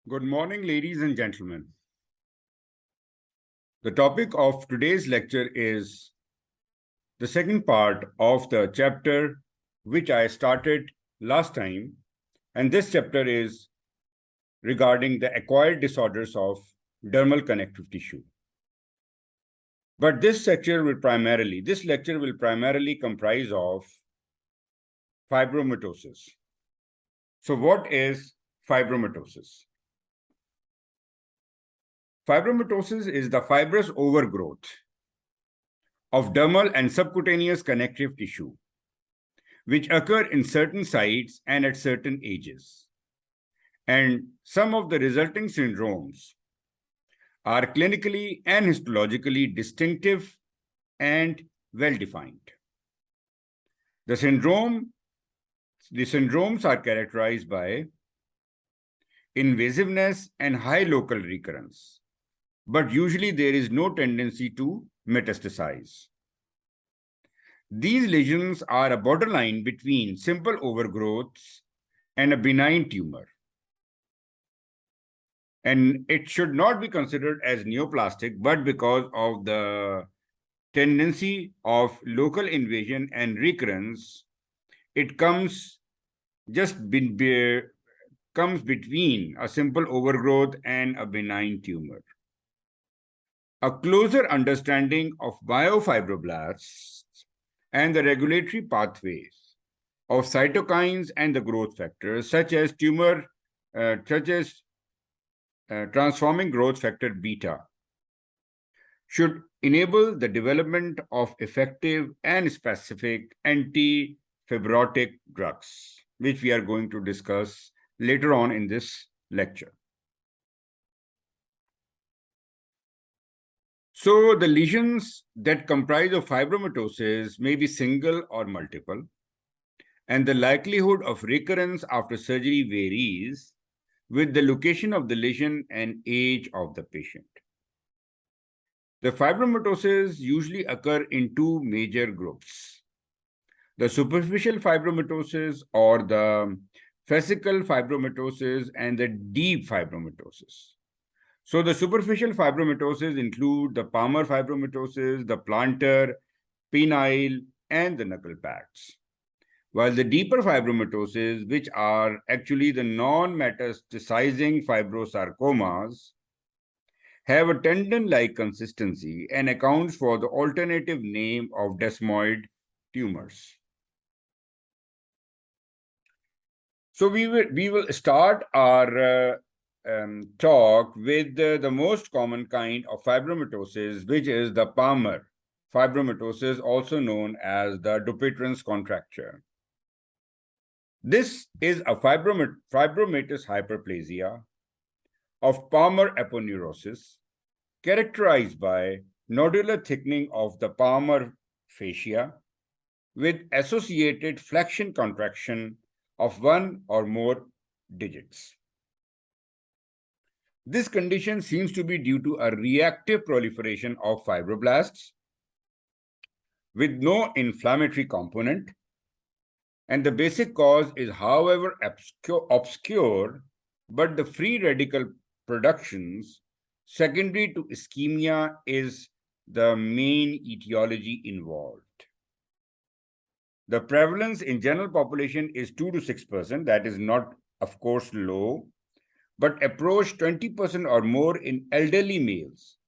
Good morning, ladies and gentlemen. The topic of today's lecture is the second part of the chapter which I started last time, and this chapter is regarding the acquired disorders of dermal connective tissue. But this lecture will primarily comprise of fibromatosis. So what is fibromatosis? Fibromatosis is the fibrous overgrowth of dermal and subcutaneous connective tissue, which occur in certain sites and at certain ages. And some of the resulting syndromes are clinically and histologically distinctive and well-defined. The syndromes are characterized by invasiveness and high local recurrence, but usually there is no tendency to metastasize. These lesions are a borderline between simple overgrowths and a benign tumor. And it should not be considered as neoplastic, but because of the tendency of local invasion and recurrence, it comes between a simple overgrowth and a benign tumor. A closer understanding of biofibroblasts and the regulatory pathways of cytokines and the growth factors, such as transforming growth factor beta, should enable the development of effective and specific anti-fibrotic drugs, which we are going to discuss later on in this lecture. So the lesions that comprise of fibromatosis may be single or multiple, and the likelihood of recurrence after surgery varies with the location of the lesion and age of the patient. The fibromatosis usually occur in two major groups: the superficial fibromatosis or the fascicle fibromatosis and the deep fibromatosis. So the superficial fibromatosis include the Palmar fibromatosis, the plantar, penile, and the knuckle pads. While the deeper fibromatosis, which are actually the non-metastasizing fibrosarcomas, have a tendon-like consistency and accounts for the alternative name of desmoid tumors. So we will start our talk with the most common kind of fibromatosis, which is the Palmar fibromatosis, also known as the Dupuytren's contracture. This is a fibromatous hyperplasia of Palmar aponeurosis, characterized by nodular thickening of the Palmar fascia with associated flexion contraction of one or more digits. This condition seems to be due to a reactive proliferation of fibroblasts with no inflammatory component, and the basic cause is, however, obscure, but the free radical productions secondary to ischemia is the main etiology involved. The prevalence in general population is 2 to 6%. That is not, of course, low, but approach 20% or more in elderly males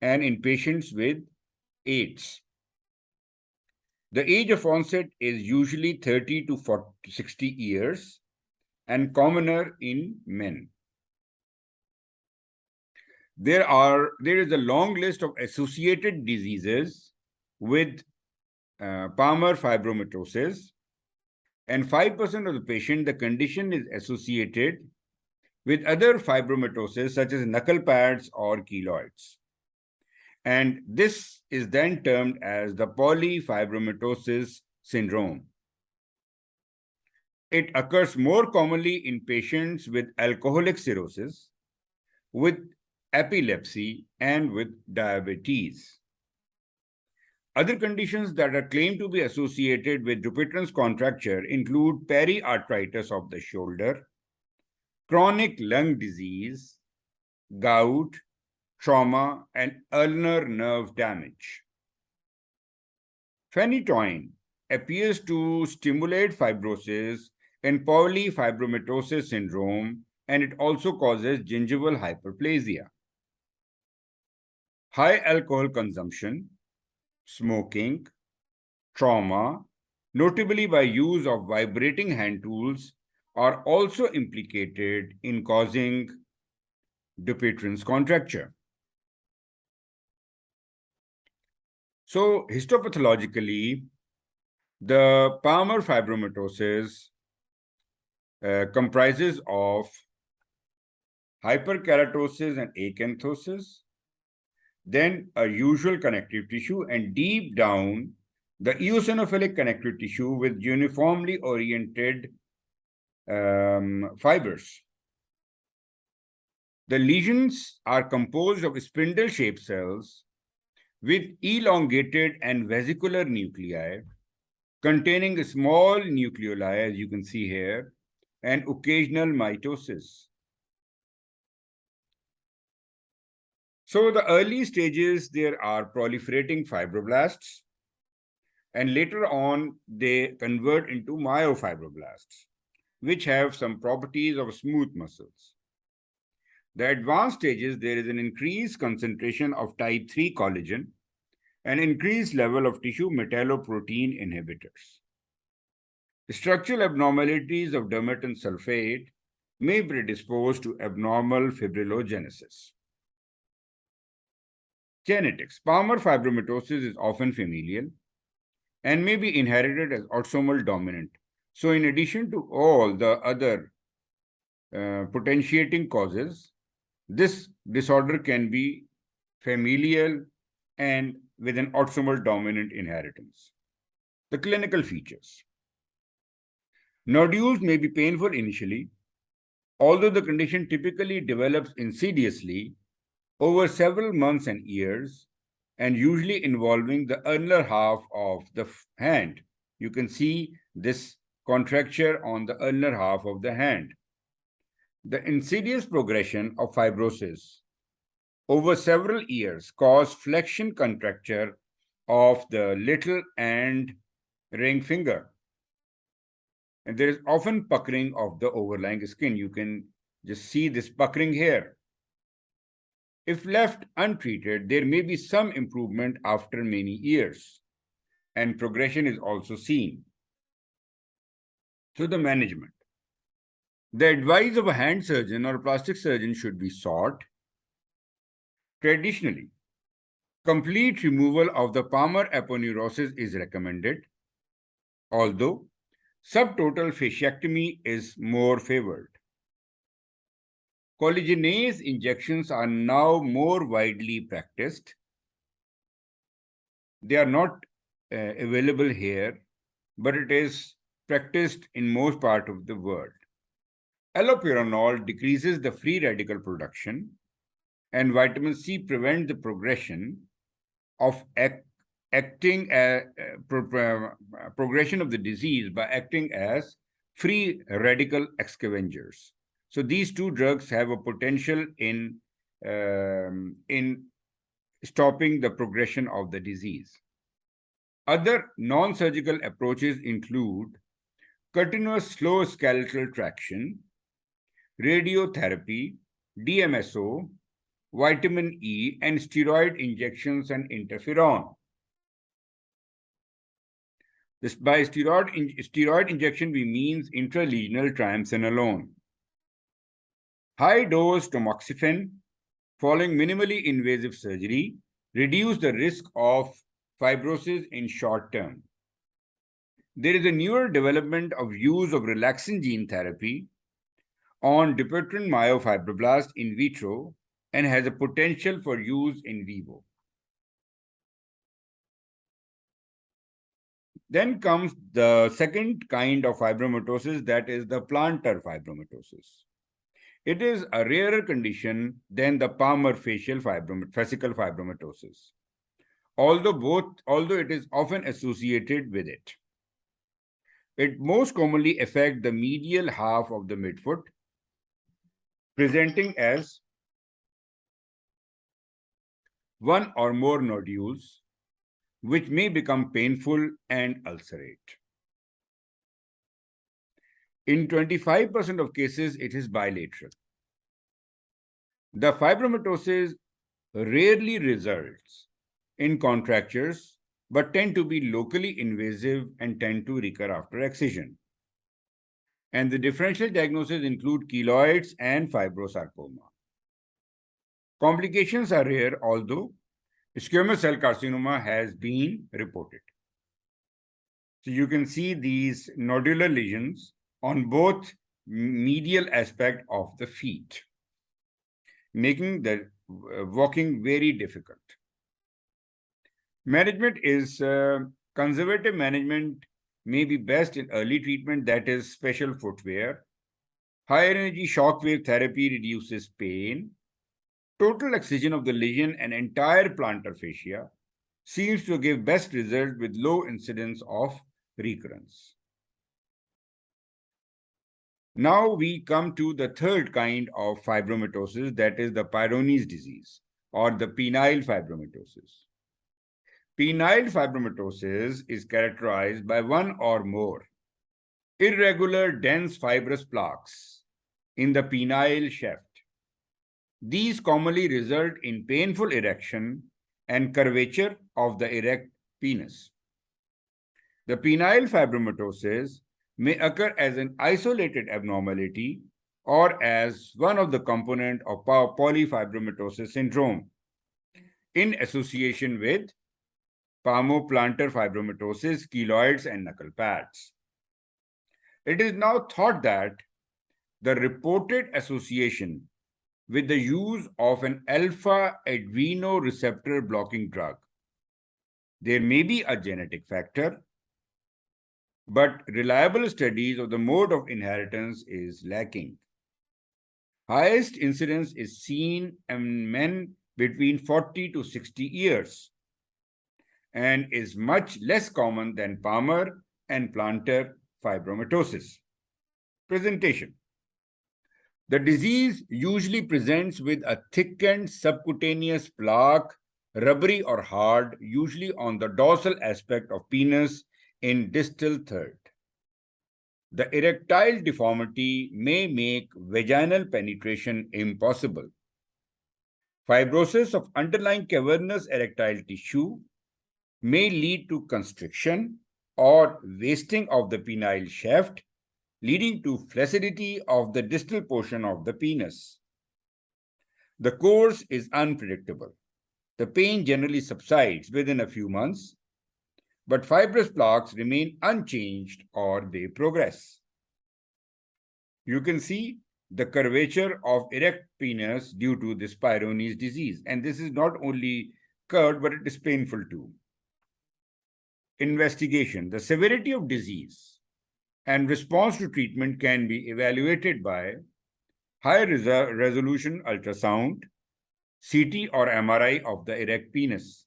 and in patients with AIDS. The age of onset is usually 30 to 60 years and commoner in men. There is a long list of associated diseases with Palmar fibromatosis, and 5% of the patient, the condition is associated with other fibromatosis such as knuckle pads or keloids. And this is then termed as the polyfibromatosis syndrome. It occurs more commonly in patients with alcoholic cirrhosis, with epilepsy, and with diabetes. Other conditions that are claimed to be associated with Dupuytren's contracture include periarthritis of the shoulder, chronic lung disease, gout, trauma, and ulnar nerve damage. Phenytoin appears to stimulate fibrosis in polyfibromatosis syndrome, and it also causes gingival hyperplasia. High alcohol consumption, smoking, trauma, notably by use of vibrating hand tools, are also implicated in causing Dupuytren's contracture. So, histopathologically, the Palmar fibromatosis comprises of hyperkeratosis and acanthosis, then a usual connective tissue, and deep down, the eosinophilic connective tissue with uniformly oriented fibers. The lesions are composed of spindle-shaped cells with elongated and vesicular nuclei containing small nucleoli, as you can see here, and occasional mitosis. So the early stages, there are proliferating fibroblasts, and later on, they convert into myofibroblasts, which have some properties of smooth muscles. The advanced stages, there is an increased concentration of type 3 collagen, an increased level of tissue metalloprotein inhibitors. The structural abnormalities of dermatan sulfate may predispose to abnormal fibrillogenesis. Genetics. Palmar fibromatosis is often familial and may be inherited as autosomal dominant. So in addition to all the other potentiating causes, this disorder can be familial and with an autosomal dominant inheritance. The clinical features. Nodules may be painful initially, although the condition typically develops insidiously over several months and years, and usually involving the ulnar half of the hand. You can see this contracture on the ulnar half of the hand. The insidious progression of fibrosis over several years cause flexion contracture of the little and ring finger. And there is often puckering of the overlying skin. You can just see this puckering here. If left untreated, there may be some improvement after many years, and progression is also seen. So the management. The advice of a hand surgeon or a plastic surgeon should be sought. Traditionally, complete removal of the Palmar aponeurosis is recommended, although subtotal fasciectomy is more favored. Collagenase injections are now more widely practiced. They are not available here, but it is practiced in most part of the world. Allopurinol decreases the free radical production, and vitamin C prevents the progression of progression of the disease by acting as free radical scavengers. So these two drugs have a potential in stopping the progression of the disease. Other non-surgical approaches include continuous slow skeletal traction, radiotherapy, DMSO, vitamin E, and steroid injections and interferon. By steroid injection, we mean intralesional triamcinolone. High-dose tamoxifen following minimally invasive surgery reduce the risk of fibrosis in short term. There is a newer development of use of relaxin gene therapy on Dupuytren myofibroblast in vitro and has a potential for use in vivo. Then comes the second kind of fibromatosis, that is the plantar fibromatosis. It is a rarer condition than the Palmar fascial fibromatosis, although it is often associated with it. It most commonly affects the medial half of the midfoot, presenting as one or more nodules, which may become painful and ulcerate. In 25% of cases, it is bilateral. The fibromatosis rarely results in contractures, but tend to be locally invasive and tend to recur after excision. And the differential diagnoses include keloids and fibrosarcoma. Complications are rare, although squamous cell carcinoma has been reported. So you can see these nodular lesions on both medial aspect of the feet, making the walking very difficult. Management is conservative management may be best in early treatment, that is special footwear. Higher energy shock wave therapy reduces pain. Total excision of the lesion and entire plantar fascia seems to give best result with low incidence of recurrence. Now we come to the third kind of fibromatosis, that is the Peyronie's disease or the penile fibromatosis. Penile fibromatosis is characterized by one or more irregular dense fibrous plaques in the penile shaft. These commonly result in painful erection and curvature of the erect penis. The penile fibromatosis may occur as an isolated abnormality or as one of the components of polyfibromatosis syndrome in association with palmoplantar fibromatosis, keloids, and knuckle pads. It is now thought that the reported association with the use of an alpha adrenoreceptor blocking drug, there may be a genetic factor, but reliable studies of the mode of inheritance is lacking. Highest incidence is seen in men between 40 to 60 years and is much less common than Palmar and plantar fibromatosis. Presentation. The disease usually presents with a thickened subcutaneous plaque, rubbery or hard, usually on the dorsal aspect of penis in distal third. The erectile deformity may make vaginal penetration impossible. Fibrosis of underlying cavernous erectile tissue may lead to constriction or wasting of the penile shaft, leading to flaccidity of the distal portion of the penis. The course is unpredictable. The pain generally subsides within a few months, but fibrous plaques remain unchanged or they progress. You can see the curvature of erect penis due to this Peyronie's disease, and this is not only curved, but it is painful too. Investigation. The severity of disease and response to treatment can be evaluated by high resolution ultrasound, CT or MRI of the erect penis.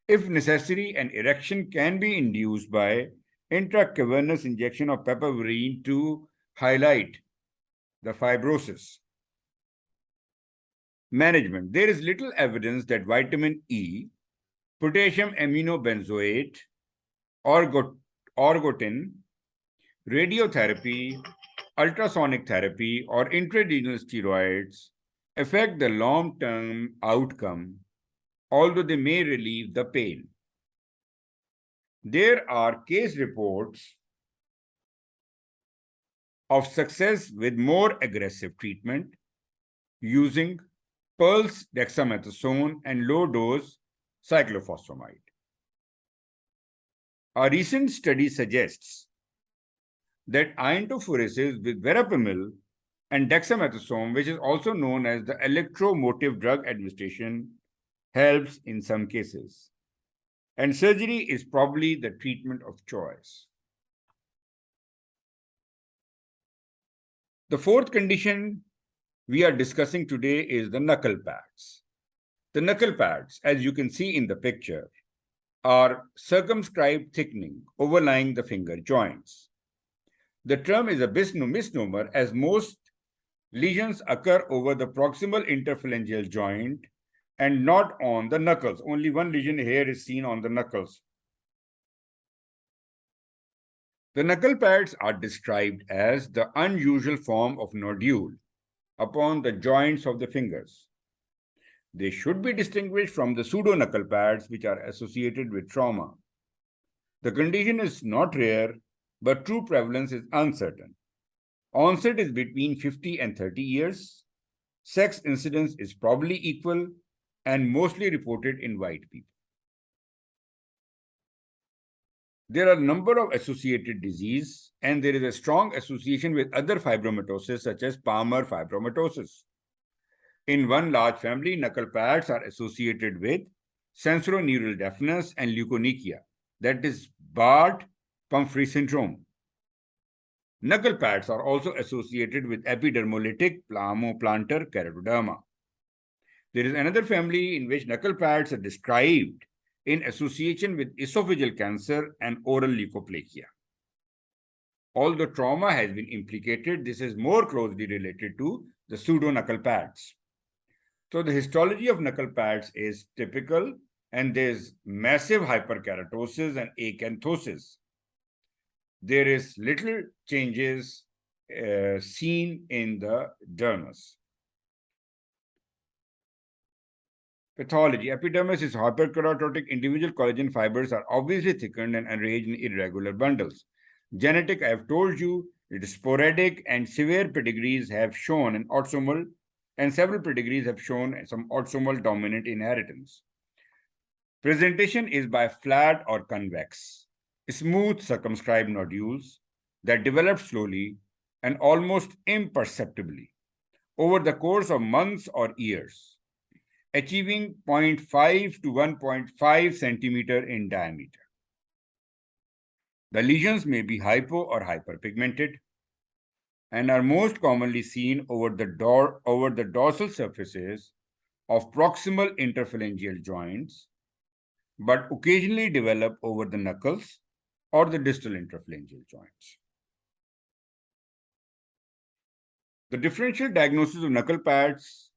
If necessary, an erection can be induced by intracavernous injection of piperine to highlight the fibrosis. Management. There is little evidence that vitamin E, potassium aminobenzoate, orgotin, radiotherapy, ultrasonic therapy, or intradenal steroids affect the long-term outcome, although they may relieve the pain. There are case reports of success with more aggressive treatment using pulse dexamethasone and low-dose cyclophosphamide. A recent study suggests that iontophoresis with verapamil and dexamethasone, which is also known as the electromotive drug administration, helps in some cases. And surgery is probably the treatment of choice. The fourth condition we are discussing today is the knuckle pads. The knuckle pads, as you can see in the picture, are circumscribed thickening overlying the finger joints. The term is a misnomer, as most Lesions occur over the proximal interphalangeal joint and not on the knuckles. Only one lesion here is seen on the knuckles. The knuckle pads are described as the unusual form of nodule upon the joints of the fingers. They should be distinguished from the pseudo-knuckle pads, which are associated with trauma. The condition is not rare, but true prevalence is uncertain. Onset is between 50 and 30 years. Sex incidence is probably equal and mostly reported in white people. There are a number of associated diseases, and there is a strong association with other fibromatosis, such as Palmar fibromatosis. In one large family, knuckle pads are associated with sensorineural deafness and leukonychia, that is Bart-Pumphrey syndrome. Knuckle pads are also associated with epidermolytic plantar scleroderma. There is another family in which knuckle pads are described in association with esophageal cancer and oral leukoplakia. Although trauma has been implicated, this is more closely related to the pseudo-knuckle pads. So the histology of knuckle pads is typical, and there's massive hyperkeratosis and acanthosis. There is little changes seen in the dermis. Pathology. Epidermis is hyperkeratotic. Individual collagen fibers are obviously thickened and arranged in irregular bundles. Genetic, I have told you, it is sporadic, and severe pedigrees have shown an autosomal, and several pedigrees have shown some autosomal dominant inheritance. Presentation is by flat or convex, smooth circumscribed nodules that develop slowly and almost imperceptibly over the course of months or years, achieving 0.5 to 1.5 centimeter in diameter. The lesions may be hypo or hyperpigmented and are most commonly seen over the dorsal surfaces of proximal interphalangeal joints, but occasionally develop over the knuckles or the distal interphalangeal joints. The differential diagnosis of knuckle pads,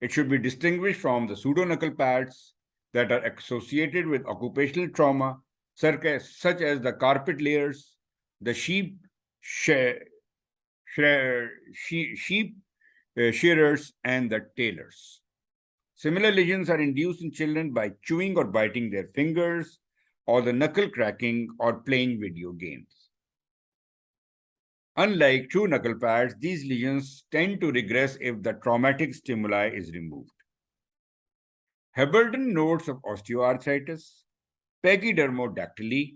it should be distinguished from the pseudo-knuckle pads that are associated with occupational trauma, such as the carpet layers, the sheep shearers, and the tailors. Similar lesions are induced in children by chewing or biting their fingers, or the knuckle cracking or playing video games. Unlike true knuckle pads, these lesions tend to regress if the traumatic stimuli is removed. Heberden notes of osteoarthritis, pachydermodactyly,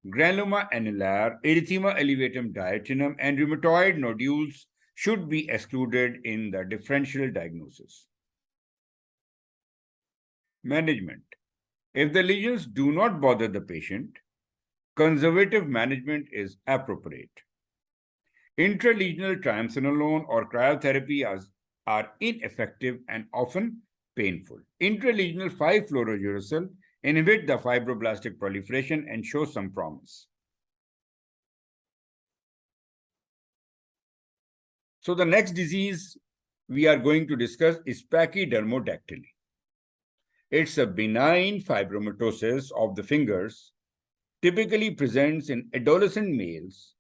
granuloma annulare, erythema elevatum diatinum, and rheumatoid nodules should be excluded in the differential diagnosis. Management. If the lesions do not bother the patient, conservative management is appropriate. Intralesional triamcinolone or cryotherapy are ineffective and often painful. Intralesional 5-fluorouracil inhibit the fibroblastic proliferation and show some promise. So the next disease we are going to discuss is pachydermodactyly. It's a benign fibromatosis of the fingers, typically presents in adolescent males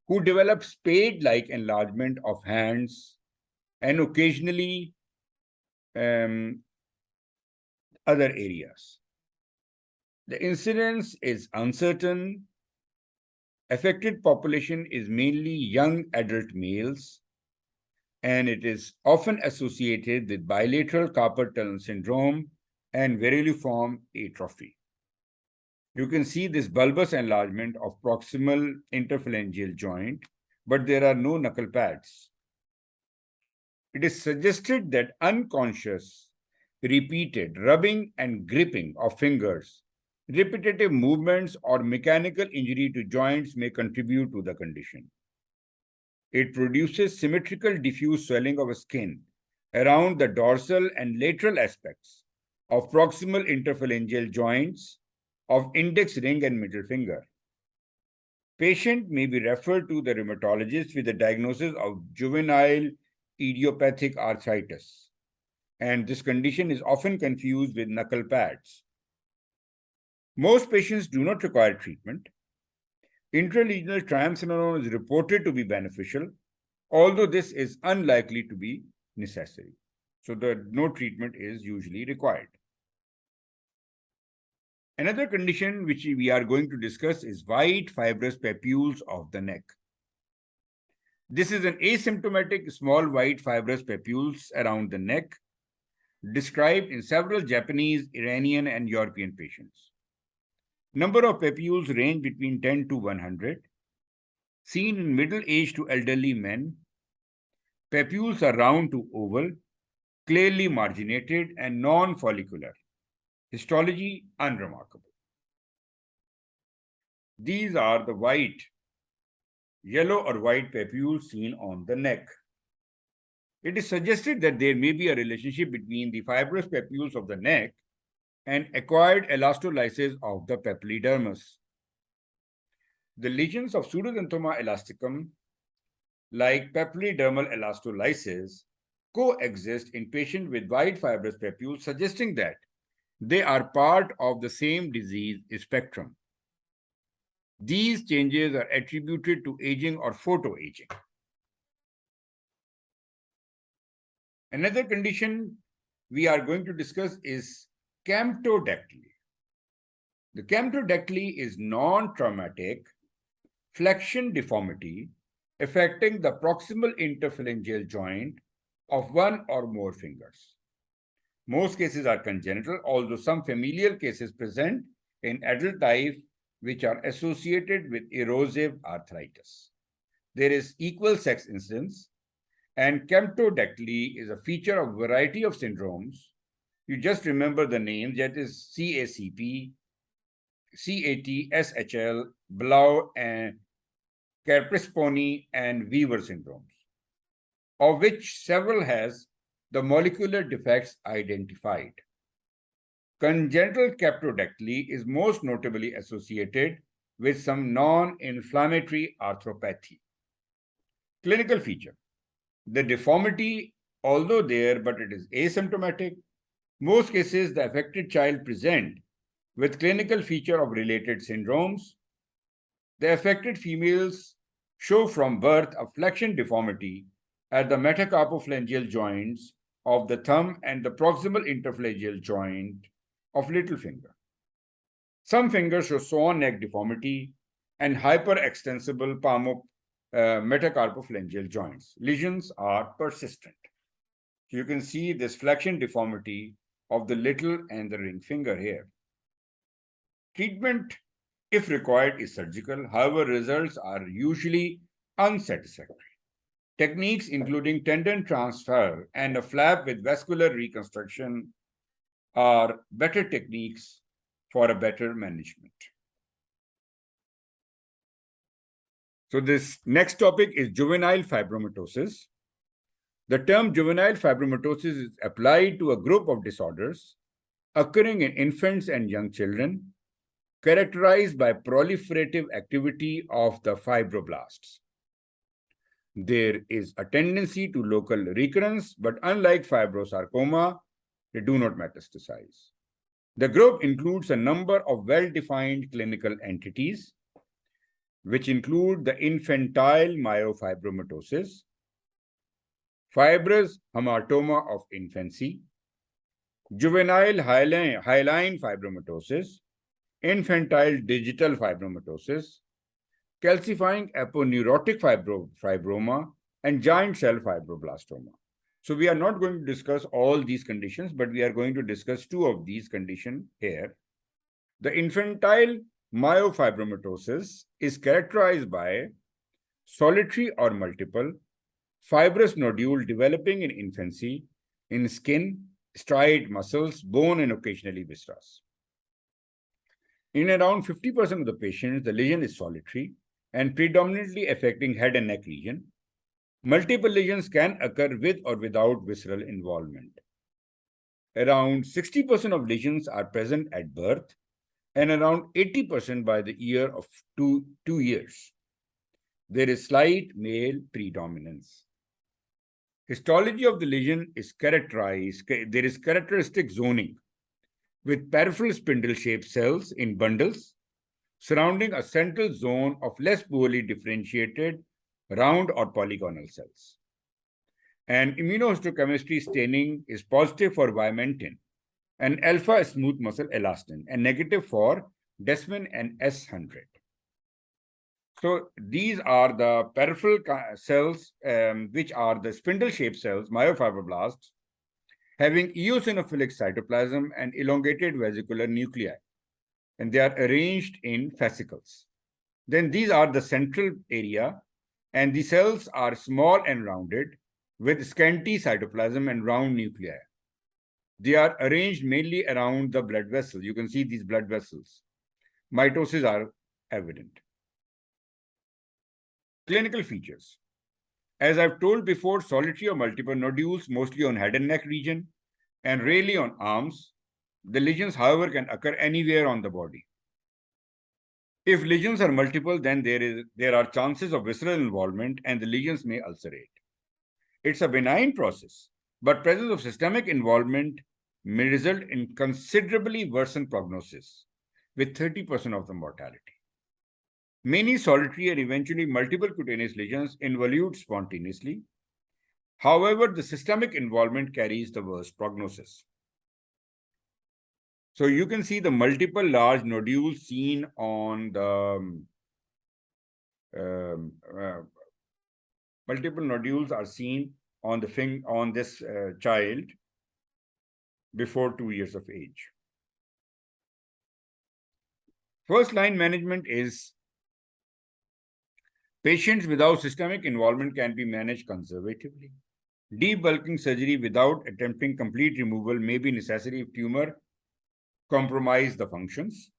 who develop spade-like enlargement of hands and occasionally other areas. The incidence is uncertain. Affected population is mainly young adult males, and it is often associated with bilateral carpal tunnel syndrome and verruliform atrophy. You can see this bulbous enlargement of proximal interphalangeal joint, but there are no knuckle pads. It is suggested that unconscious, repeated rubbing and gripping of fingers, repetitive movements, or mechanical injury to joints may contribute to the condition. It produces symmetrical diffuse swelling of skin around the dorsal and lateral aspects of proximal interphalangeal joints of index ring and middle finger. Patient may be referred to the rheumatologist with the diagnosis of juvenile idiopathic arthritis, and this condition is often confused with knuckle pads. Most patients do not require treatment. Intralesional triamcinolone is reported to be beneficial, although this is unlikely to be necessary. So no treatment is usually required. Another condition which we are going to discuss is white fibrous papules of the neck. This is an asymptomatic small white fibrous papules around the neck, described in several Japanese, Iranian, and European patients. Number of papules range between 10 to 100. Seen in middle-aged to elderly men, papules are round to oval, clearly marginated, and non-follicular. Histology unremarkable. These are the white, yellow or white papules seen on the neck. It is suggested that there may be a relationship between the fibrous papules of the neck and acquired elastolysis of the papillodermis. The lesions of pseudoxanthoma elasticum, like papillodermal elastolysis, coexist in patients with white fibrous papules, suggesting that they are part of the same disease spectrum. These changes are attributed to aging or photoaging. Another condition we are going to discuss is camptodactyly. The camptodactyly is non-traumatic flexion deformity affecting the proximal interphalangeal joint of one or more fingers. Most cases are congenital, although some familial cases present in adult life which are associated with erosive arthritis. There is equal sex incidence, and camptodactyly is a feature of a variety of syndromes. You just remember the names, that is CACP, CAT, SHL, Blau, and Carpesponi, and Weaver syndromes, of which several has the molecular defects identified. Congenital camptodactyly is most notably associated with some non-inflammatory arthropathy. Clinical feature. The deformity, although there, but it is asymptomatic. Most cases, the affected child present with clinical feature of related syndromes. The affected females show from birth a flexion deformity at the metacarpophalangeal joints of the thumb and the proximal interphalangeal joint of little finger. Some fingers show swan neck deformity and hyperextensible metacarpophalangeal joints. Lesions are persistent. So you can see this flexion deformity of the little and the ring finger here. Treatment, if required, is surgical. However, results are usually unsatisfactory. Techniques including tendon transfer and a flap with vascular reconstruction are better techniques for a better management. So this next topic is juvenile fibromatosis. The term juvenile fibromatosis is applied to a group of disorders occurring in infants and young children, characterized by proliferative activity of the fibroblasts. There is a tendency to local recurrence, but unlike fibrosarcoma, they do not metastasize. The group includes a number of well-defined clinical entities, which include the infantile myofibromatosis, fibrous hamartoma of infancy, juvenile hyaline fibromatosis, infantile digital fibromatosis, calcifying aponeurotic fibroma, and giant cell fibroblastoma. So we are not going to discuss all these conditions, but we are going to discuss two of these conditions here. The infantile myofibromatosis is characterized by solitary or multiple fibrous nodule developing in infancy in skin, striate muscles, bone, and occasionally viscera. In around 50% of the patients, the lesion is solitary and predominantly affecting head and neck region. Multiple lesions can occur with or without visceral involvement. Around 60% of lesions are present at birth and around 80% by the year of 2 years. There is slight male predominance. Histology of the lesion is characterized, there is characteristic zoning with peripheral spindle-shaped cells in bundles surrounding a central zone of less poorly differentiated round or polygonal cells. And immunohistochemistry staining is positive for vimentin and alpha smooth muscle elastin and negative for desmin and S100. So these are the peripheral cells, which are the spindle-shaped cells, myofibroblasts, having eosinophilic cytoplasm and elongated vesicular nuclei, and they are arranged in fascicles. Then these are the central area, and the cells are small and rounded with scanty cytoplasm and round nuclei. They are arranged mainly around the blood vessels. You can see these blood vessels. Mitosis are evident. Clinical features. As I've told before, solitary or multiple nodules, mostly on head and neck region, and rarely on arms. The lesions, however, can occur anywhere on the body. If lesions are multiple, then there are chances of visceral involvement and the lesions may ulcerate. It's a benign process, but presence of systemic involvement may result in considerably worsened prognosis, with 30% of the mortality. Many solitary and eventually multiple cutaneous lesions involute spontaneously. However, the systemic involvement carries the worst prognosis. So you can see the multiple large nodules seen on the multiple nodules are seen on the on this child before 2 years of age. First line management is patients without systemic involvement can be managed conservatively. Debulking surgery without attempting complete removal may be necessary if tumor compromise the functions.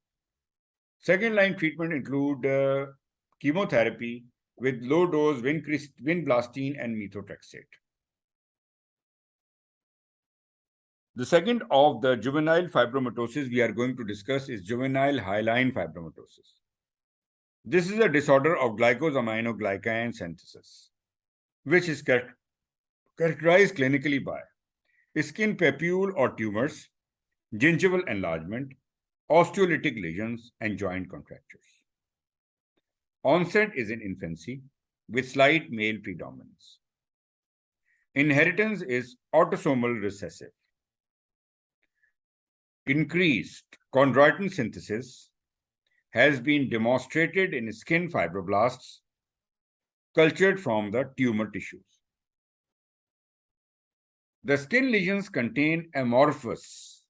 Second line treatment include chemotherapy with low dose vinblastine and methotrexate. The second of the juvenile fibromatosis we are going to discuss is juvenile hyaline fibromatosis. This is a disorder of glycosaminoglycan synthesis, which is characterized clinically by skin papule or tumors, gingival enlargement, osteolytic lesions, and joint contractures. Onset is in infancy with slight male predominance. Inheritance is autosomal recessive. Increased chondroitin synthesis has been demonstrated in skin fibroblasts cultured from the tumor tissues. The skin lesions contain amorphous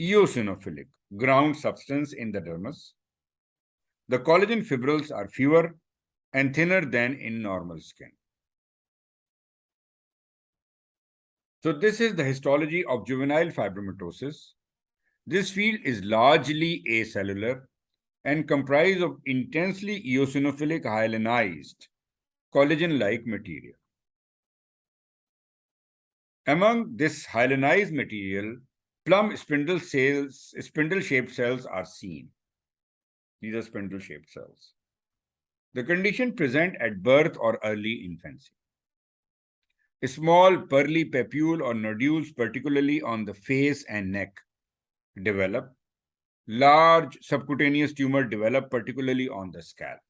eosinophilic ground substance in the dermis. The collagen fibrils are fewer and thinner than in normal skin. So this is the histology of juvenile fibromatosis. This field is largely acellular and comprised of intensely eosinophilic hyalinized collagen-like material. Among this hyalinized material, plum spindle-shaped cells are seen. These are spindle-shaped cells. The condition present at birth or early infancy. A small pearly papule or nodules, particularly on the face and neck, develop. Large subcutaneous tumor develop, particularly on the scalp.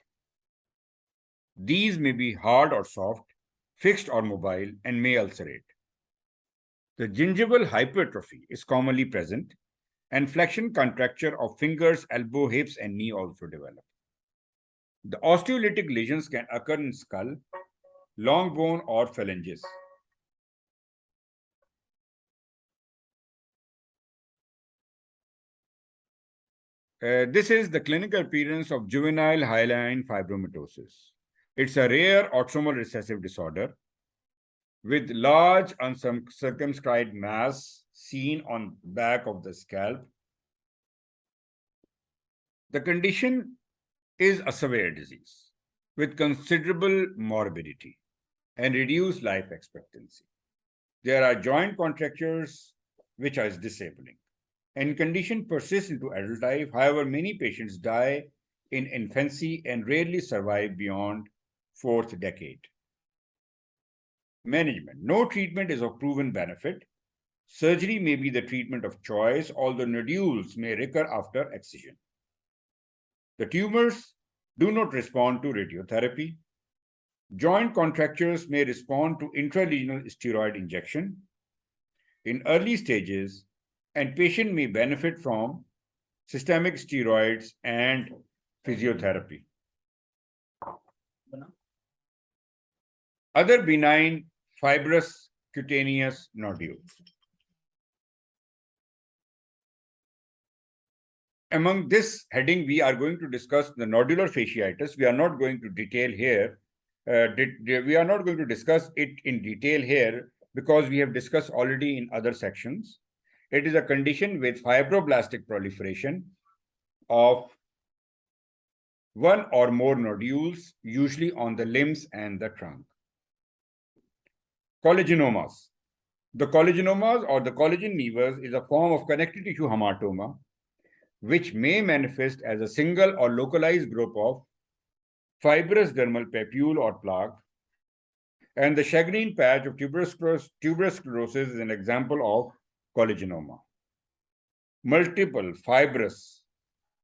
These may be hard or soft, fixed or mobile, and may ulcerate. The gingival hypertrophy is commonly present, and flexion contracture of fingers, elbow, hips, and knee also develop. The osteolytic lesions can occur in skull, long bone, or phalanges. This is the clinical appearance of juvenile hyaline fibromatosis. It's a rare autosomal recessive disorder with large uncircumscribed mass seen on back of the scalp. The condition is a severe disease with considerable morbidity and reduced life expectancy. There are joint contractures which are disabling, and condition persists into adult life. However, many patients die in infancy and rarely survive beyond 4th decade. Management. No treatment is of proven benefit. Surgery may be the treatment of choice, although nodules may recur after excision. The tumors do not respond to radiotherapy. Joint contractures may respond to intralesional steroid injection in early stages, and patient may benefit from systemic steroids and physiotherapy. Other benign fibrous cutaneous nodules. Among this heading, we are going to discuss the nodular fasciitis. We are not going to detail here. We are not going to discuss it in detail here because we have discussed already in other sections. It is a condition with fibroblastic proliferation of one or more nodules, usually on the limbs and the trunk. Collagenomas. The collagenomas or the collagen nevus is a form of connective tissue hematoma, which may manifest as a single or localized group of fibrous dermal papule or plaque. And the shagreen patch of tuberous sclerosis is an example of collagenoma. Multiple fibrous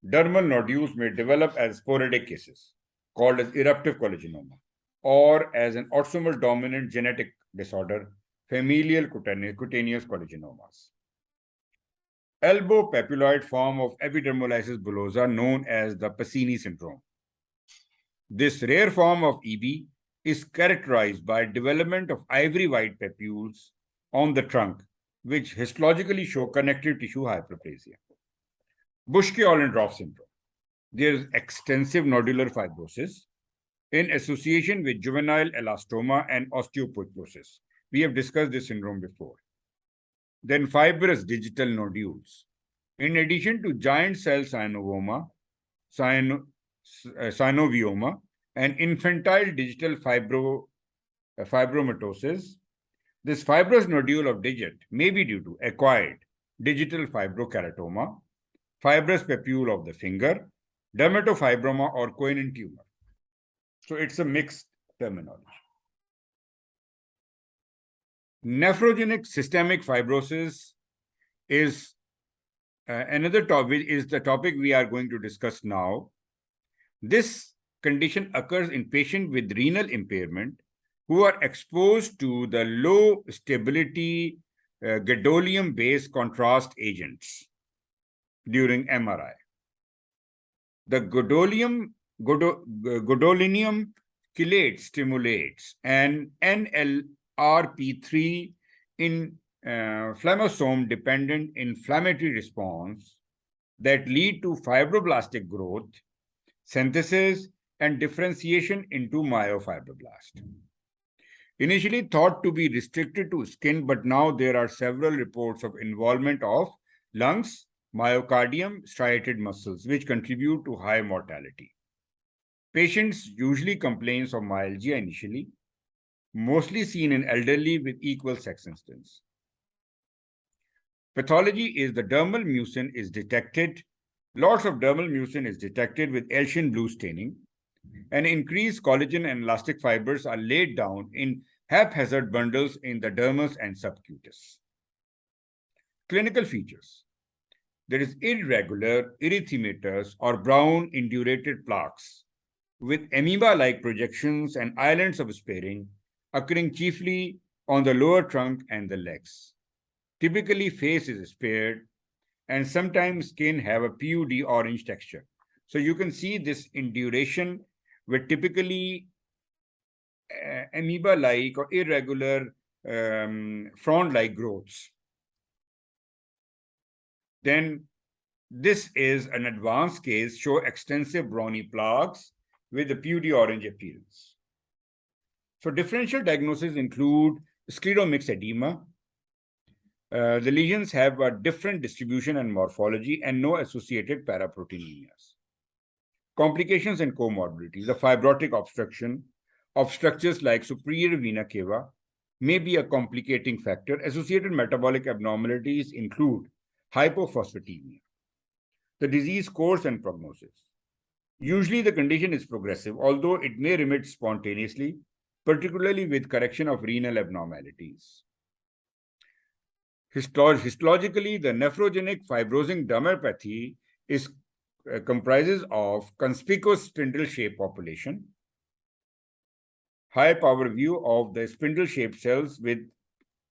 dermal nodules may develop as sporadic cases, called as eruptive collagenoma, or as an autosomal dominant genetic disorder, familial cutaneous collagenomas. Elbow papuloid form of epidermolysis bullosa known as the Pacini syndrome. This rare form of EB is characterized by development of ivory white papules on the trunk, which histologically show connective tissue hyperplasia. Buschke-Ollendorff syndrome. There is extensive nodular fibrosis in association with juvenile elastoma and osteoporosis. We have discussed this syndrome before. Then fibrous digital nodules. In addition to giant cell synovioma, and infantile digital fibromatosis, this fibrous nodule of digit may be due to acquired digital fibrokeratoma, fibrous papule of the finger, dermatofibroma, or Coinen tumor. So it's a mixed terminology. Nephrogenic systemic fibrosis is another topic, is the topic we are going to discuss now. This condition occurs in patients with renal impairment who are exposed to the low stability gadolinium-based contrast agents during MRI. The gadolinium chelate stimulates an NLRP3 inflammasome-dependent inflammatory response that lead to fibroblastic growth, synthesis, and differentiation into myofibroblast. Initially thought to be restricted to skin, but now there are several reports of involvement of lungs, myocardium, striated muscles, which contribute to high mortality. Patients usually complain of myalgia initially, mostly seen in elderly with equal sex instance. Pathology is the dermal mucin is detected. Lots of dermal mucin is detected with Elchian blue staining, and increased collagen and elastic fibers are laid down in haphazard bundles in the dermis and subcutis. Clinical features. There is irregular erythematous or brown indurated plaques with amoeba-like projections and islands of sparing occurring chiefly on the lower trunk and the legs. Typically, face is spared, and sometimes skin have a PUD orange texture. So you can see this induration with typically amoeba-like or irregular frond-like growths. Then this is an advanced case, show extensive brawny plaques with a PUD orange appearance. So differential diagnoses include scleroderma edema. The lesions have a different distribution and morphology and no associated paraproteinemias. Complications and comorbidities. The fibrotic obstruction of structures like superior vena cava may be a complicating factor. Associated metabolic abnormalities include hypophosphatemia. The disease course and prognosis. Usually the condition is progressive, although it may remit spontaneously. particularly with correction of renal abnormalities. Histologically, the nephrogenic fibrosing dermopathy comprises of conspicuous spindle-shaped population, high power view of the spindle-shaped cells with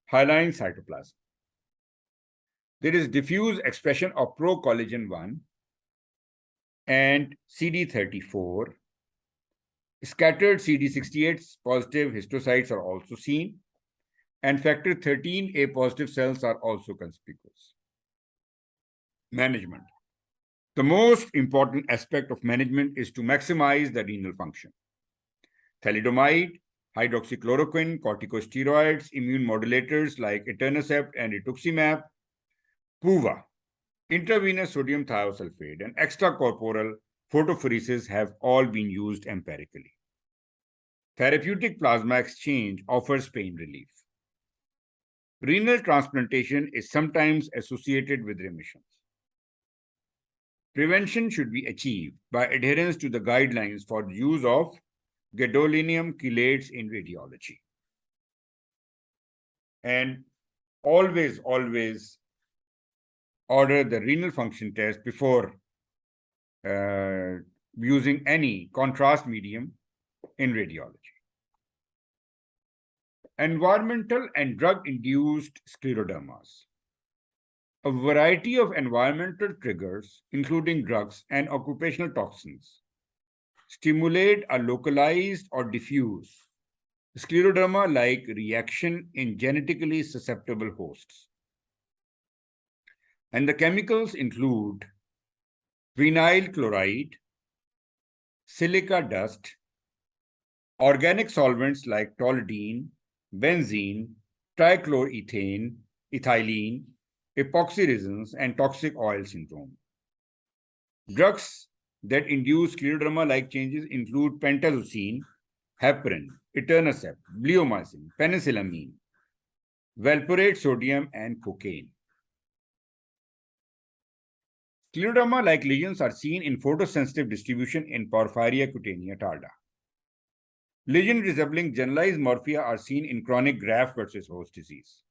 hyaline cytoplasm. There is diffuse expression of pro-collagen 1 and CD34. Scattered CD68 positive histocytes are also seen, and factor 13A positive cells are also conspicuous. Management. The most important aspect of management is to maximize the renal function. Thalidomide, hydroxychloroquine, corticosteroids, immune modulators like etanercept and rituximab, PUVA, intravenous sodium thiosulfate, and extracorporeal photopheresis have all been used empirically. Therapeutic plasma exchange offers pain relief. Renal transplantation is sometimes associated with remissions. Prevention should be achieved by adherence to the guidelines for the use of gadolinium chelates in radiology. And always order the renal function test before using any contrast medium in radiology. Environmental and drug-induced sclerodermas. A variety of environmental triggers, including drugs and occupational toxins, stimulate a localized or diffuse scleroderma-like reaction in genetically susceptible hosts. And the chemicals include vinyl chloride, silica dust, organic solvents like toluene, benzene, trichloroethane, ethylene, epoxy resins, and toxic oil syndrome. Drugs that induce scleroderma-like changes include pentazocine, heparin, etanercept, bleomycin, penicillamine, valproate sodium, and cocaine. Scleroderma-like lesions are seen in photosensitive distribution in Porphyria cutanea tarda. Lesions resembling generalized morphea are seen in chronic graft versus host disease.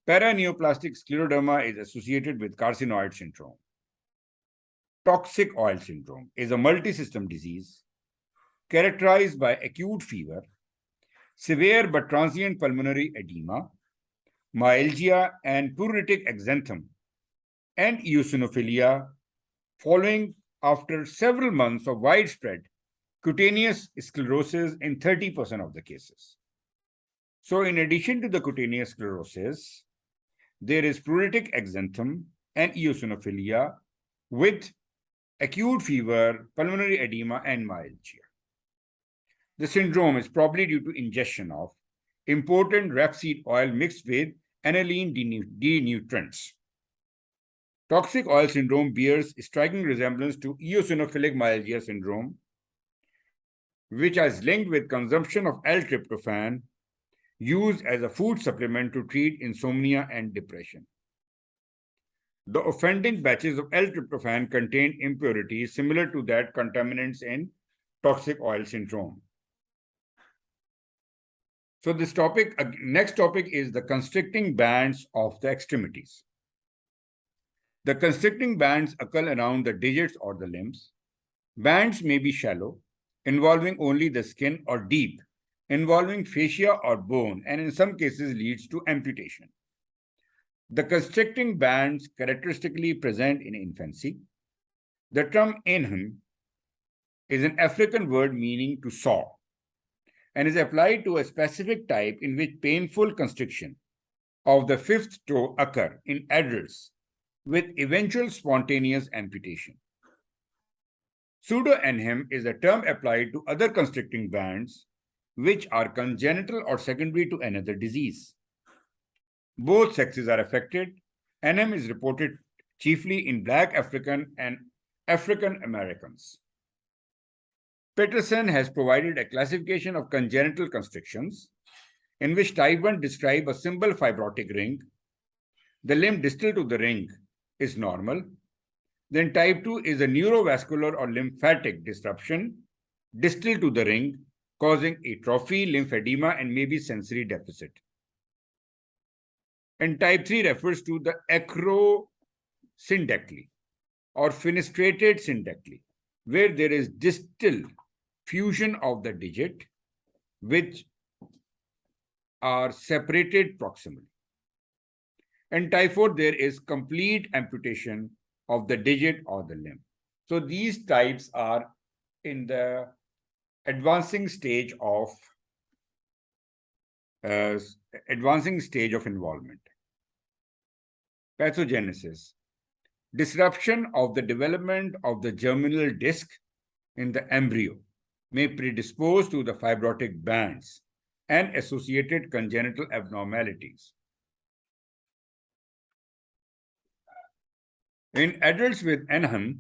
Paraneoplastic scleroderma is associated with carcinoid syndrome. Toxic oil syndrome is a multisystem disease characterized by acute fever, severe but transient pulmonary edema, myalgia and pruritic exanthum, and eosinophilia following after several months of widespread cutaneous sclerosis in 30% of the cases. So in addition to the cutaneous sclerosis, there is pruritic exanthum and eosinophilia with acute fever, pulmonary edema, and myalgia. The syndrome is probably due to ingestion of imported rapeseed oil mixed with aniline denutriments. Toxic oil syndrome bears striking resemblance to eosinophilic myalgia syndrome, which is linked with consumption of L-tryptophan used as a food supplement to treat insomnia and depression. The offending batches of L-tryptophan contain impurities similar to that contaminants in toxic oil syndrome. So this topic, next topic is the constricting bands of the extremities. The constricting bands occur around the digits or the limbs. Bands may be shallow, involving only the skin, or deep, involving fascia or bone, and in some cases leads to amputation. The constricting bands characteristically present in infancy. The term inhum is an African word meaning to saw and is applied to a specific type in which painful constriction of the fifth toe occur in adults with eventual spontaneous amputation. Pseudoinhum is a term applied to other constricting bands which are congenital or secondary to another disease. Both sexes are affected. Inhum is reported chiefly in Black African and African Americans. Peterson has provided a classification of congenital constrictions in which type 1 describe a simple fibrotic ring. The limb distal to the ring is normal. Then type 2 is a neurovascular or lymphatic disruption distal to the ring causing atrophy, lymphedema, and maybe sensory deficit. And type 3 refers to the acrosyndactyly or fenestrated syndactyly, where there is distal fusion of the digit which are separated proximally. And type 4, there is complete amputation of the digit or the limb. So these types are in the advancing stage of involvement. Pathogenesis. Disruption of the development of the germinal disc in the embryo may predispose to the fibrotic bands and associated congenital abnormalities. In adults with NHAM,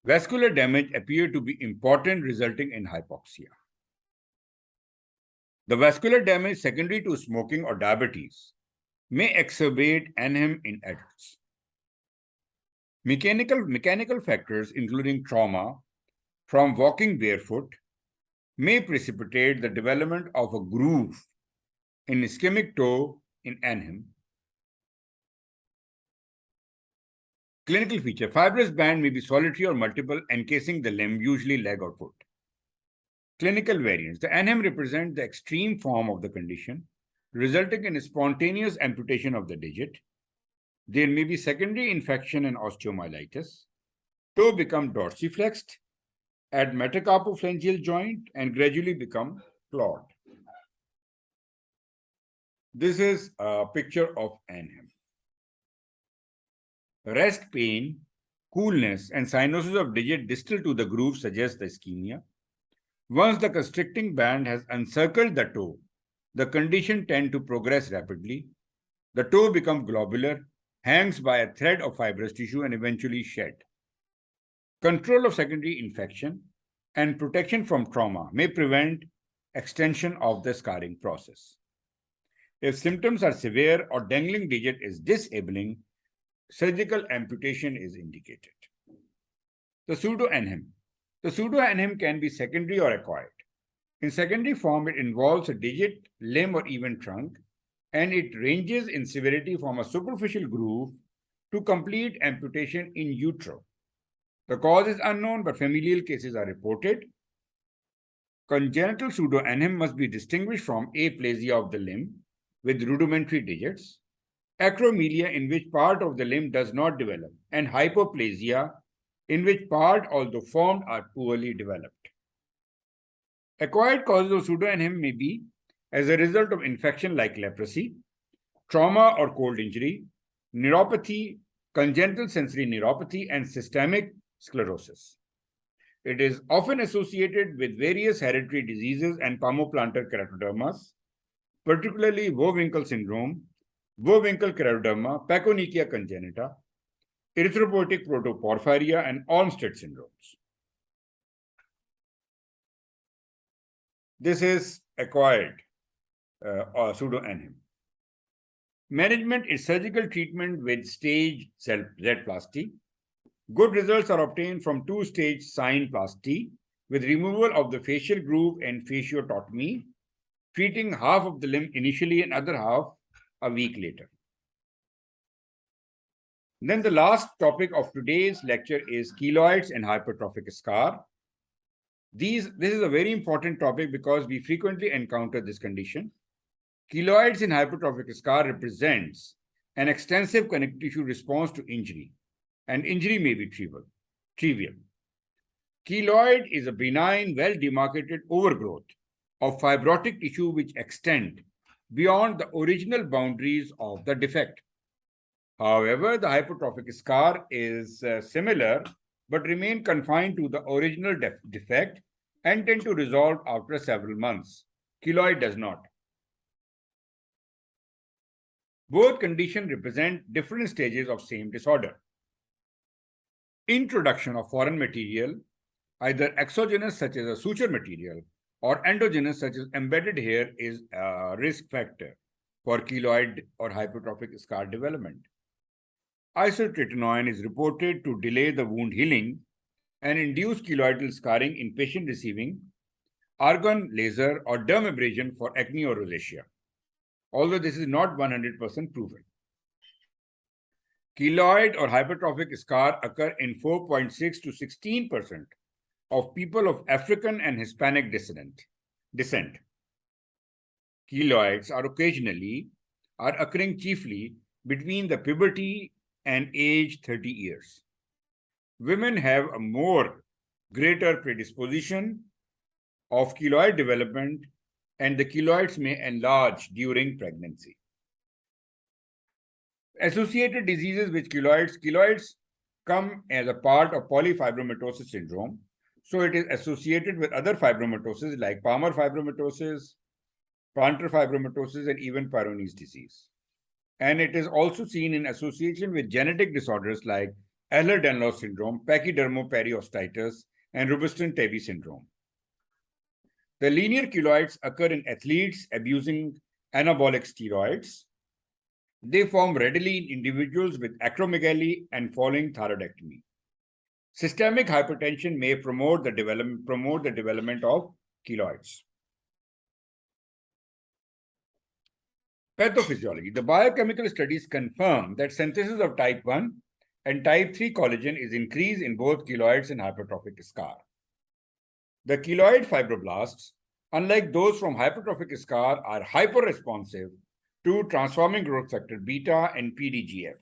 vascular damage appears to be important, resulting in hypoxia. The vascular damage secondary to smoking or diabetes may exacerbate NHAM in adults. Mechanical factors, including trauma from walking barefoot, may precipitate the development of a groove in ischemic toe in NHAM. Clinical feature: fibrous band may be solitary or multiple, encasing the limb, usually leg or foot. Clinical variants: the NHAM represents the extreme form of the condition, resulting in a spontaneous amputation of the digit. There may be secondary infection and osteomyelitis. Toe become dorsiflexed at metacarpophalangeal joint and gradually become clawed. This is a picture of NHAM. Rest pain, coolness, and cyanosis of digit distal to the groove suggest the ischemia. Once the constricting band has encircled the toe, the condition tends to progress rapidly. The toe becomes globular, hangs by a thread of fibrous tissue, and eventually shed. Control of secondary infection and protection from trauma may prevent extension of the scarring process. If symptoms are severe or dangling digit is disabling, surgical amputation is indicated. The pseudo-NHAM. The pseudo-NHAM can be secondary or acquired. In secondary form, it involves a digit, limb, or even trunk, and it ranges in severity from a superficial groove to complete amputation in utero. The cause is unknown, but familial cases are reported. Congenital pseudo-NHAM must be distinguished from aplasia of the limb with rudimentary digits, acromelia in which part of the limb does not develop, and hypoplasia in which part, although formed, are poorly developed. Acquired causes of pseudo-NHAM may be as a result of infection like leprosy, trauma or cold injury, neuropathy, congenital sensory neuropathy, and systemic sclerosis. It is often associated with various hereditary diseases and palmoplantar keratodermas, particularly Vohwinkel syndrome, Vohwinkel keratoderma, Pachyonychia congenita, erythropoietic protoporphyria, and Olmsted syndromes. This is acquired pseudo-NHAM. Management is surgical treatment with stage Z-plasty. Good results are obtained from two-stage synplasty with removal of the facial groove and fasciotomy, treating half of the limb initially and other half a week later. Then the last topic of today's lecture is keloids and hypertrophic scar. This is a very important topic because we frequently encounter this condition. Keloids in hypertrophic scar represents an extensive connective tissue response to injury, and injury may be trivial. Keloid is a benign, well-demarcated overgrowth of fibrotic tissue which extend beyond the original boundaries of the defect. However, the hypertrophic scar is similar but remain confined to the original defect and tend to resolve after several months. Keloid does not. Both conditions represent different stages of same disorder. Introduction of foreign material, either exogenous such as a suture material or endogenous such as embedded hair, is a risk factor for keloid or hypertrophic scar development. Isotretinoin is reported to delay the wound healing and induce keloidal scarring in patient receiving argon laser, or dermabrasion for acne or rosacea, although this is not 100% proven. Keloid or hypertrophic scar occur in 4.6 to 16% of people of African and Hispanic descent. Keloids are occurring chiefly between the puberty and age 30 years. Women have a greater predisposition of keloid development, and the keloids may enlarge during pregnancy. Associated diseases with keloids come as a part of polyfibromatosis syndrome. So it is associated with other fibromatoses like Palmar fibromatosis, plantar fibromatosis, and even Peyronie's disease. And it is also seen in association with genetic disorders like Ehlers-Danlos syndrome, pachydermoperiostitis, and Robinson-Tabby syndrome. The linear keloids occur in athletes abusing anabolic steroids. They form readily in individuals with acromegaly and following thyroidectomy. Systemic hypertension may promote the development of keloids. Pathophysiology. The biochemical studies confirm that synthesis of type 1 and type 3 collagen is increased in both keloids and hypertrophic scar. The keloid fibroblasts, unlike those from hypertrophic scar, are hyperresponsive to transforming growth factor beta and PDGF.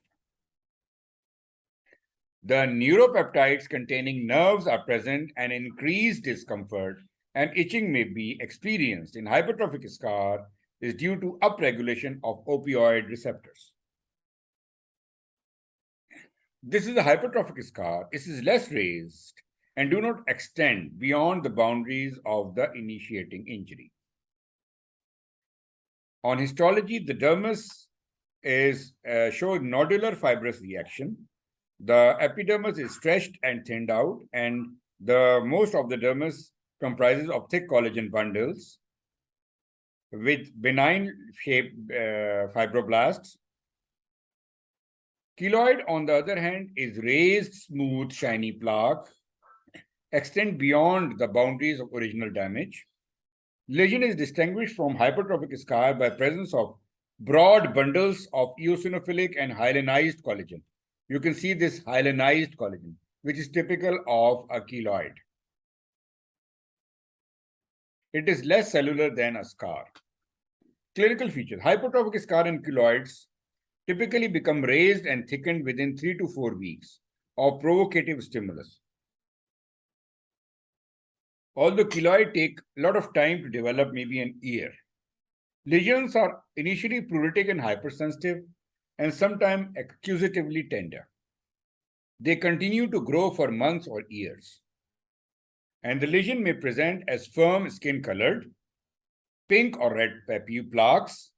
The neuropeptides containing nerves are present, and increased discomfort and itching may be experienced in hypertrophic scar is due to upregulation of opioid receptors. This is a hypertrophic scar. This is less raised and do not extend beyond the boundaries of the initiating injury. On histology, the dermis shows nodular fibrous reaction. The epidermis is stretched and thinned out, and most of the dermis comprises of thick collagen bundles with benign shaped fibroblasts. Keloid, on the other hand, is raised, smooth, shiny plaque, extend beyond the boundaries of original damage. Lesion is distinguished from hypertrophic scar by presence of broad bundles of eosinophilic and hyalinized collagen. You can see this hyalinized collagen, which is typical of a keloid. It is less cellular than a scar. Clinical features. Hypertrophic scar and keloids typically become raised and thickened within 3 to 4 weeks of provocative stimulus. Although keloid take a lot of time to develop, maybe an year. Lesions are initially pruritic and hypersensitive and sometimes accusatively tender. They continue to grow for months or years. And the lesion may present as firm skin-colored, pink or red plaques.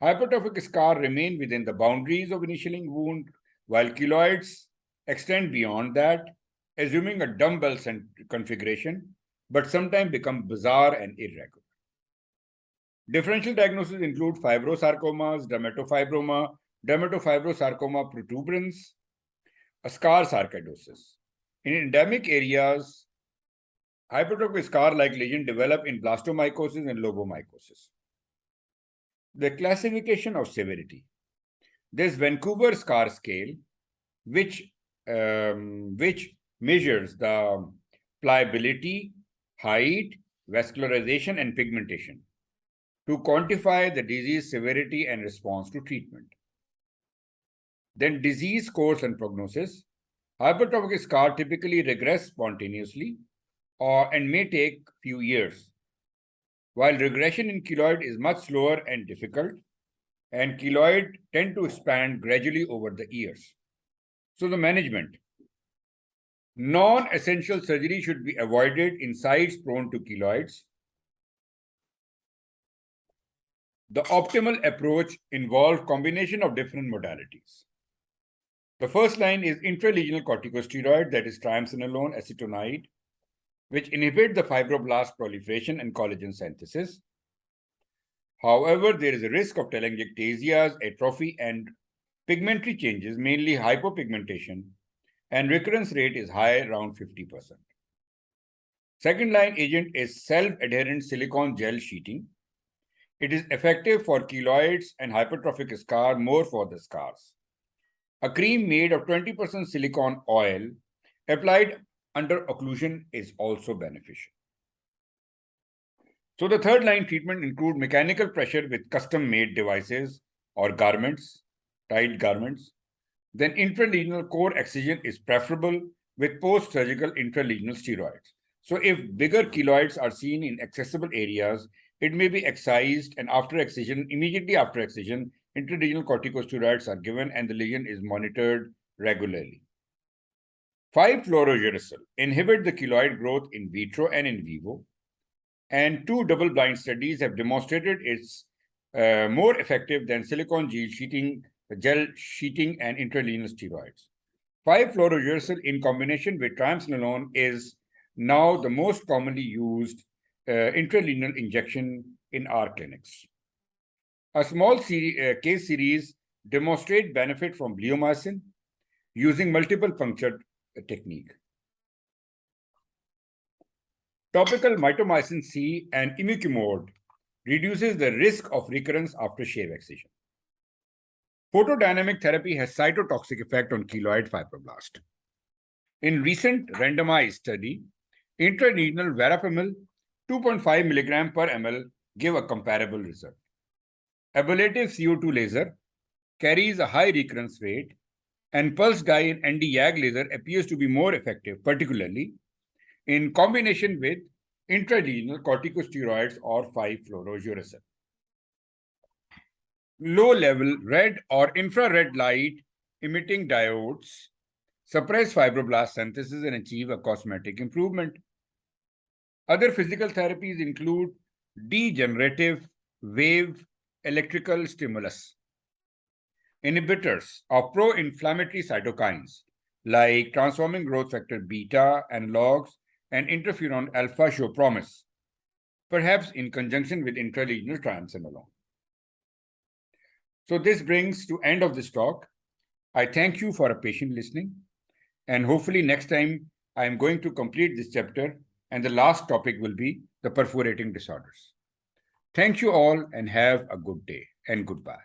Hypertrophic scar remain within the boundaries of initiating wound, while keloids extend beyond that, assuming a dumbbell configuration, but sometimes become bizarre and irregular. Differential diagnoses include fibrosarcomas, dermatofibroma, dermatofibrosarcoma protuberans, a scar sarcoidosis. In endemic areas, hypertrophic scar-like lesions develop in blastomycosis and lobomycosis. The classification of severity. There's Vancouver scar scale, which measures the pliability, height, vascularization, and pigmentation to quantify the disease severity and response to treatment. Then disease course and prognosis. Hypertrophic scar typically regress spontaneously and may take few years, while regression in keloid is much slower and difficult, and keloid tend to expand gradually over the years. So the management. Non-essential surgery should be avoided in sites prone to keloids. The optimal approach involves combination of different modalities. The first line is intralesional corticosteroid, that is triamcinolone acetonide, which inhibit the fibroblast proliferation and collagen synthesis. However, there is a risk of telangiectasias, atrophy, and pigmentary changes, mainly hypopigmentation, and recurrence rate is high, around 50%. Second line agent is self-adherent silicone gel sheeting. It is effective for keloids and hypertrophic scar, more for the scars. A cream made of 20% silicone oil applied under occlusion is also beneficial. So the third line treatment include mechanical pressure with custom-made devices or garments, tight garments. Then intralesional core excision is preferable with post-surgical intralesional steroids. So if bigger keloids are seen in accessible areas, it may be excised, and after excision, immediately after excision, intralesional corticosteroids are given and the lesion is monitored regularly. 5-fluorouracil inhibit the keloid growth in vitro and in vivo, and 2 double-blind studies have demonstrated it's more effective than silicone gel sheeting and intralesional steroids. 5-fluorouracil in combination with triamcinolone is now the most commonly used intralesional injection in our clinics. A small case series demonstrate benefit from bleomycin using multiple puncture technique. Topical mitomycin C and imiquimod reduces the risk of recurrence after shave excision. Photodynamic therapy has cytotoxic effect on keloid fibroblast. In recent randomized study, intrarenal verapamil 2.5 milligram per ml give a comparable result. Ablative CO2 laser carries a high recurrence rate, and pulse dye and ND-YAG laser appears to be more effective, particularly in combination with intralesional corticosteroids or 5-fluorouracil. Low-level red or infrared light emitting diodes suppress fibroblast synthesis and achieve a cosmetic improvement. Other physical therapies include degenerative wave electrical stimulus, inhibitors of pro-inflammatory cytokines like transforming growth factor beta analogs and interferon alpha show promise, perhaps in conjunction with intralesional triamcinolone. So this brings to end of this talk. I thank you for a patient listening, and hopefully next time I am going to complete this chapter, and the last topic will be the perforating disorders. Thank you all and have a good day, and goodbye.